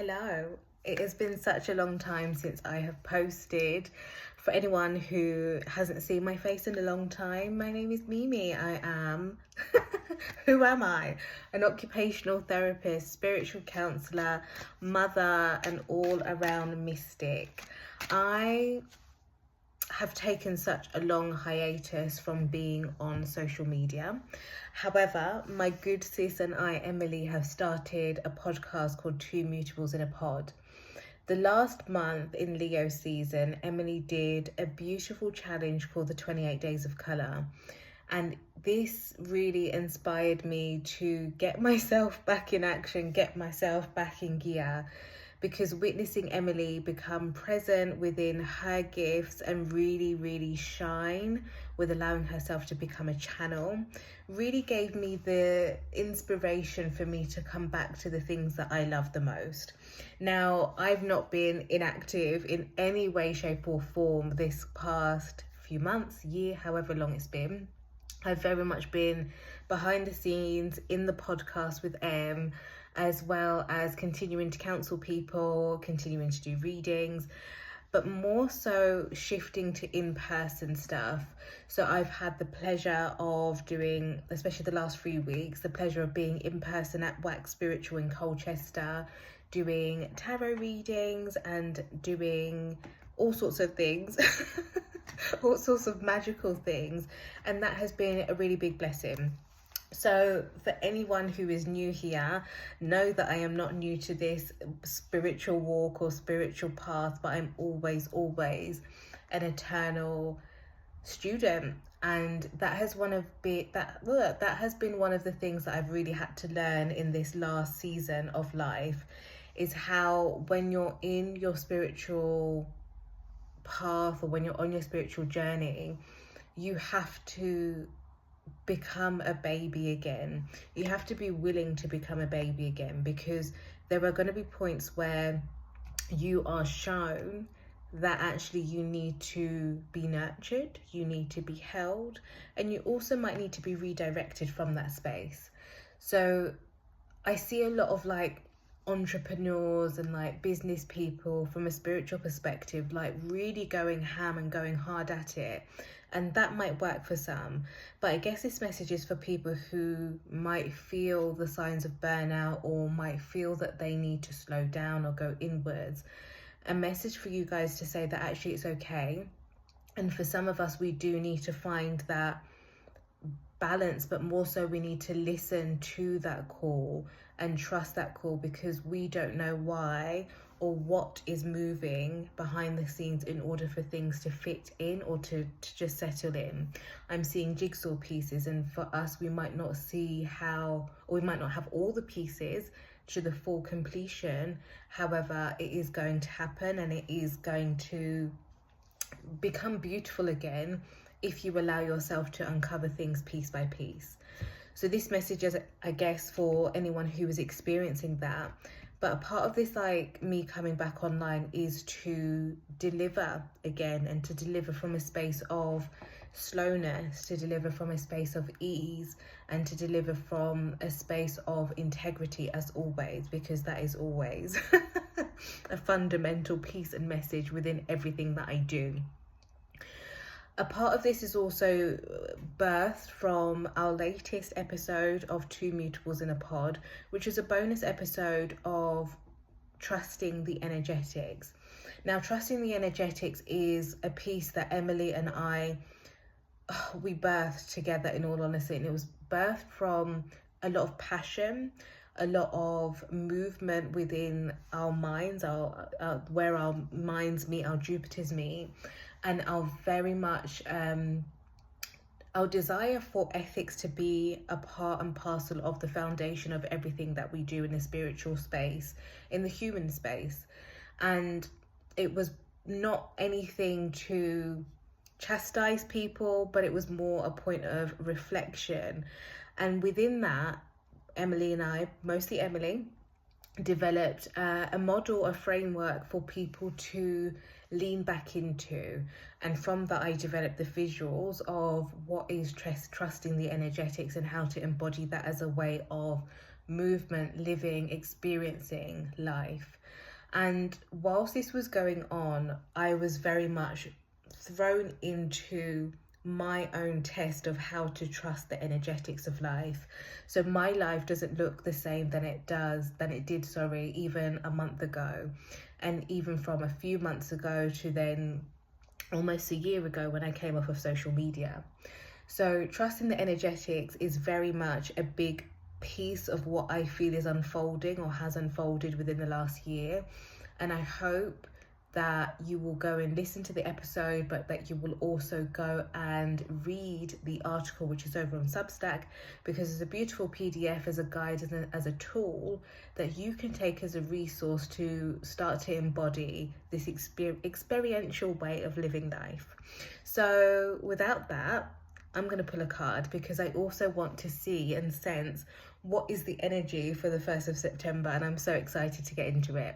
Hello. It has been such a long time since I have posted. For anyone who hasn't seen my face in a long time, my name is Mimi. I am, who am I? An occupational therapist, spiritual counsellor, mother, and all around mystic. I have taken such a long hiatus from being on social media. However, my good sis and I, Emily, have started a podcast called Two Mutables in a Pod. The last month in Leo season, Emily did a beautiful challenge called the 28 Days of Colour. And this really inspired me to get myself back in action, get myself back in gear, because witnessing Emily become present within her gifts and really shine with allowing herself to become a channel really gave me the inspiration for me to come back to the things that I love the most. Now, I've not been inactive in any way, shape or form this past few months, year, however long it's been. I've very much been behind the scenes in the podcast with Em, as well as continuing to counsel people, continuing to do readings, but more so shifting to in-person stuff. So I've had the pleasure of doing, especially the last 3 weeks, the pleasure of being in person at Wax Spiritual in Colchester, doing tarot readings and doing all sorts of things, all sorts of magical things. And that has been a really big blessing. So for anyone who is new here, know that I am not new to this spiritual walk or spiritual path, but I'm always an eternal student. And that has that has been one of the things that I've really had to learn in this last season of life, is how when you're in your spiritual path or when you're on your spiritual journey, you have to become a baby again. You have to be willing to become a baby again, because there are going to be points where you are shown that actually you need to be nurtured, you need to be held, and you also might need to be redirected from that space. So I see a lot of entrepreneurs and business people from a spiritual perspective really going ham and going hard at it, and that might work for some, but I guess this message is for people who might feel the signs of burnout or might feel that they need to slow down or go inwards. A message for you guys to say that actually it's okay, and for some of us we do need to find that balance, but more so we need to listen to that call and trust that call, because we don't know why or what is moving behind the scenes in order for things to fit in or to just settle in. I'm seeing jigsaw pieces, and for us we might not see how, or we might not have all the pieces to the full completion. However, it is going to happen, and it is going to become beautiful again if you allow yourself to uncover things piece by piece. So this message is, I guess, for anyone who is experiencing that. But a part of this, me coming back online, is to deliver again, and to deliver from a space of slowness, to deliver from a space of ease, and to deliver from a space of integrity, as always, because that is always a fundamental piece and message within everything that I do. A part of this is also birthed from our latest episode of Two Mutables in a Pod, which is a bonus episode of trusting the energetics. Now, trusting the energetics is a piece that Emily and I, we birthed together, in all honesty, and it was birthed from a lot of passion, a lot of movement within our minds, where our minds meet, our Jupiters meet, and our very much our desire for ethics to be a part and parcel of the foundation of everything that we do in the spiritual space, in the human space. And it was not anything to chastise people, but it was more a point of reflection. And within that, Emily and I, mostly Emily, developed a model, a framework for people to lean back into. And from that, I developed the visuals of what is trusting the energetics and how to embody that as a way of movement, living, experiencing life. And whilst this was going on, I was very much thrown into my own test of how to trust the energetics of life. So my life doesn't look the same than it did, even a month ago. And even from a few months ago to then almost a year ago when I came off of social media. So trusting the energetics is very much a big piece of what I feel is unfolding or has unfolded within the last year. And I hope that you will go and listen to the episode, but that you will also go and read the article, which is over on Substack, because it's a beautiful PDF as a guide and as a tool that you can take as a resource to start to embody this experiential way of living life. So without that, I'm going to pull a card because I also want to see and sense what is the energy for the 1st of September, and I'm so excited to get into it.